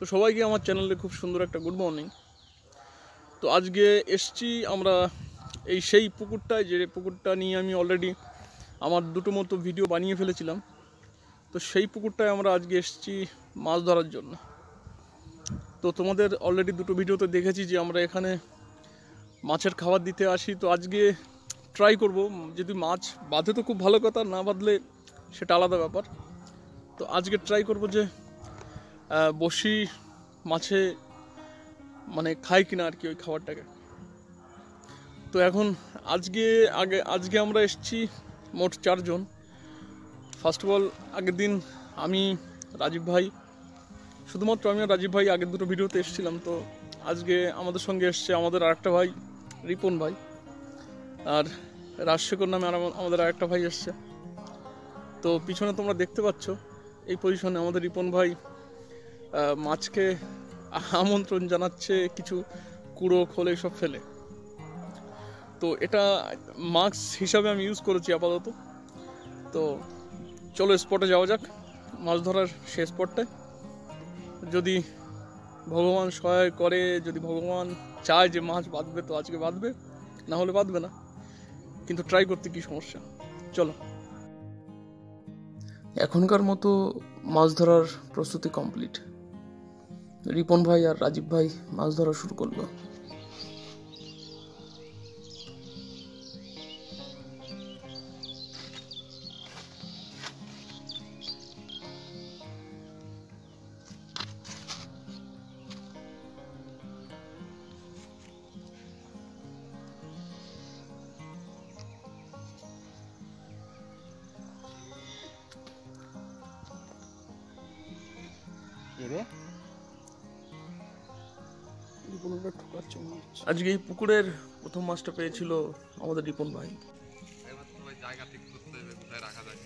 তো সবাইকে আমার চ্যানেলে খুব সুন্দর একটা গুড মর্নিং। তো আজকে এসছি আমরা এই সেই পুকুরটায়, যে পুকুরটা নিয়ে আমি অলরেডি আমার দুটো মতো ভিডিও বানিয়ে ফেলেছিলাম। তো সেই পুকুরটায় আমরা আজকে এসছি মাছ ধরার জন্য। তো তোমাদের অলরেডি দুটো ভিডিওতে দেখেছি যে আমরা এখানে মাছের খাবার দিতে আসি। তো আজকে ট্রাই করব, যদি মাছ বাঁধে তো খুব ভালো কথা, না বাঁধলে সেটা আলাদা ব্যাপার। তো আজকে ট্রাই করব যে বসি মাছে মানে খায় কিনা আর কি ওই খাবারটাকে। তো এখন আজকে আমরা এসেছি মোট 4 জন। ফার্স্ট অফ অল আগের দিন আমি, রাজীব ভাই, শুধুমাত্র আমি আর রাজীব ভাই আগের দুটো ভিডিওতে এসেছিলাম। তো আজকে আমাদের সঙ্গে এসছে আমাদের আরেকটা ভাই, রিপন ভাই, আর রাজশেখর নামে আমাদের আরেকটা ভাই এসছে। তো পিছনে তোমরা দেখতে পাচ্ছ এই পজিশনে আমাদের রিপন ভাই মাছকে আমন্ত্রণ জানাচ্ছে কিছু কুড়ো খোলে সব ফেলে। তো এটা মাস্ক হিসাবে আমি ইউজ করেছি আপাতত। তো চলো স্পটে যাওয়া যাক, মাছ ধরার সেই স্পটটায়। যদি ভগবান সহায় করে, যদি ভগবান চায় যে মাছ বাঁধবে তো আজকে বাঁধবে, না হলে বাঁধবে না, কিন্তু ট্রাই করতে কি সমস্যা। চলো। এখনকার মতো মাছ ধরার প্রস্তুতি কমপ্লিট। রিপন ভাই আর রাজীব ভাই মাছ ধরা শুরু করলো। আজকে এই পুকুরের প্রথম মাছটা পেয়েছিল আমাদের রিপন ভাই। জায়গা ঠিক করতে হবে কোথায় রাখা যায়।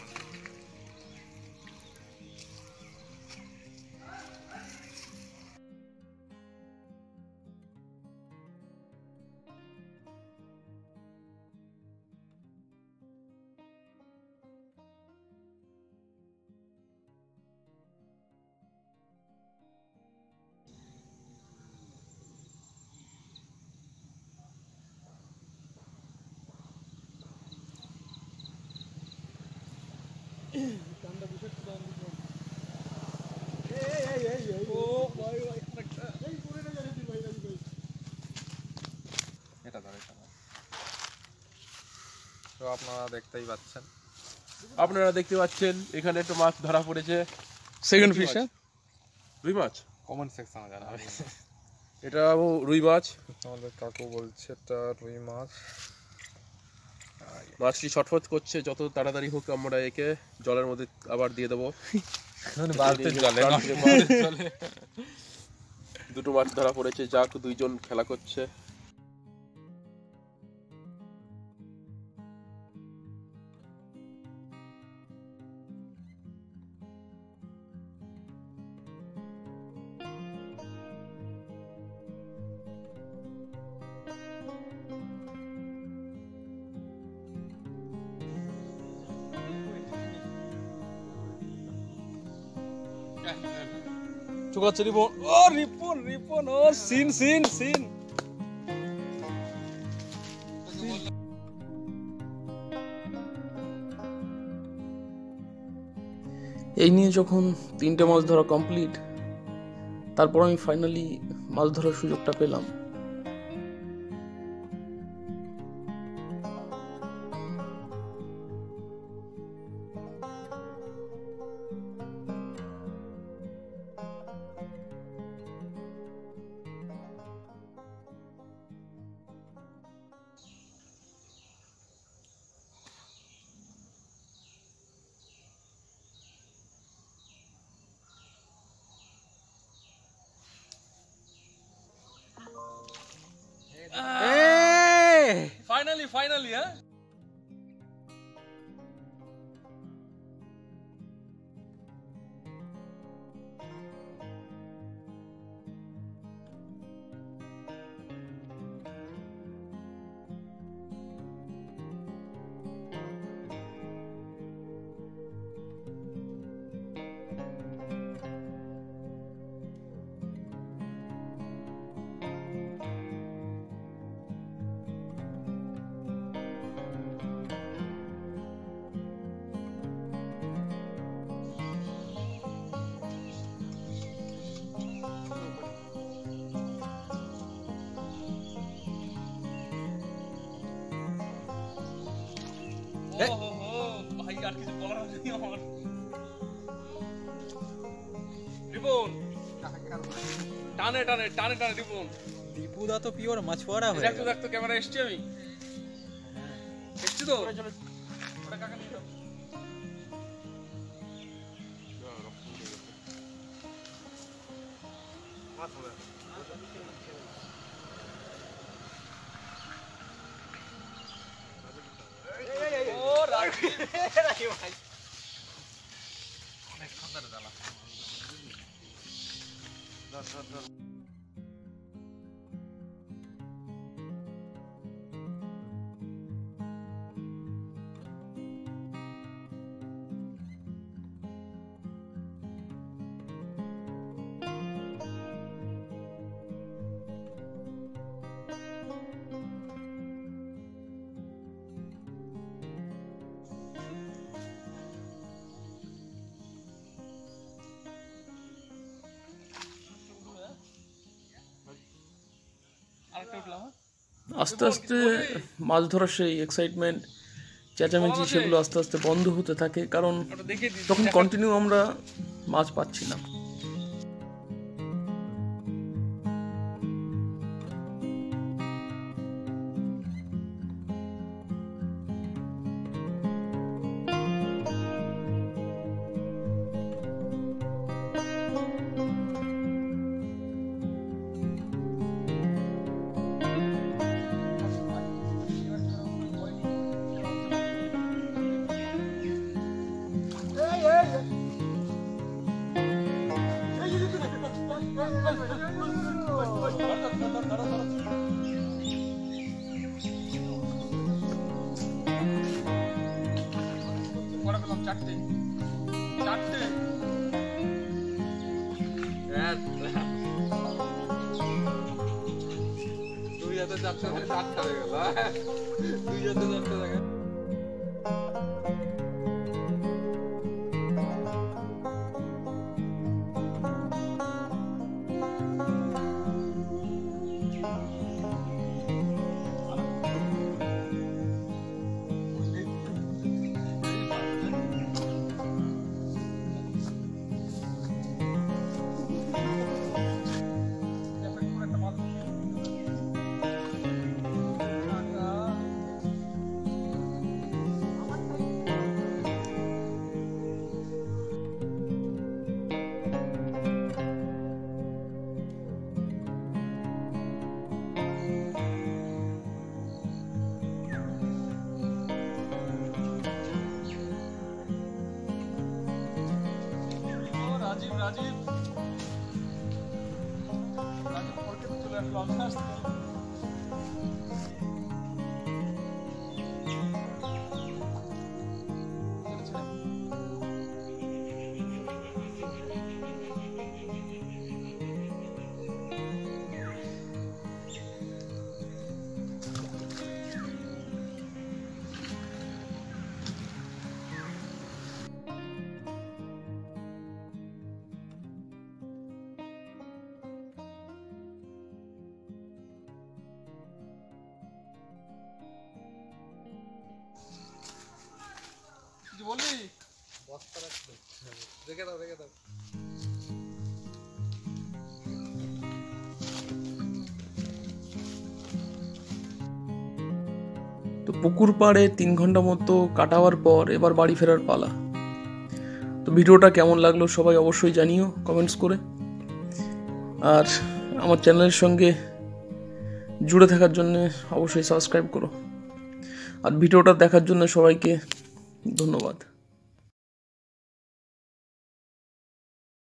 তো আপনারা দেখতে পাচ্ছেন এখানে একটা মাছ ধরা পড়েছে। সেকেন্ড ফিশ, রুই মাছ, কমেন্ট সেকশনে জানাবে। এটা রুই মাছ। আমাদের কাকু বলছে এটা রুই মাছ। মাছটি ছটফট করছে, যত তাড়াতাড়ি হোক আমরা একে জলের মধ্যে আবার দিয়ে দেবো। দুটো মাছ ধরা পড়েছে, যাক দুইজন খেলা করছে। চুকাচ্ছে রিপন। ও রিপন রিপন, ও সিন সিন সিন। এই নিয়ে যখন 3টে মাছ ধরা কমপ্লিট, তারপর আমি ফাইনালি মাছ ধরার সুযোগটা পেলাম। Finally, huh? রিপন টানে টানে টানে টানে রিপন দীপুদা তো পিওর মাছওয়ারা হয়ে দেখতো দেখতো ক্যামেরা এসছি আমি এসছি তো ওটা কাকা নিয়ে যাও ও রাখি ভাই অনেক সুন্দর জ্বালা ধর আস্তে আস্তে মাছ ধরার সেই এক্সাইটমেন্ট চেঁচামেচি সেগুলো আস্তে আস্তে বন্ধ হতে থাকে, কারণ তখন কন্টিনিউ আমরা মাছ পাচ্ছি না। চারটে চারটে দুই হাতে চারটে চারটা হয়ে গেল, দুই হাতে চারটে দেখা। রাজীব রাজীব রাজীব পড়তে চলে আসলো আস্তে আস্তে। বললি বস্তা রাখতে রেখে দাও রেখে দাও। তো পুকুর পাড়ে 3 ঘন্টা মতো কাটাবার পর এবার বাড়ি ফেরার পালা। তো ভিডিওটা কেমন লাগলো সবাই অবশ্যই জানিও কমেন্টস করে, আর আমার চ্যানেলের সঙ্গে জুড়ে থাকার জন্য অবশ্যই সাবস্ক্রাইব করো, আর ভিডিওটা দেখার জন্য সবাইকে ধন্যবাদ।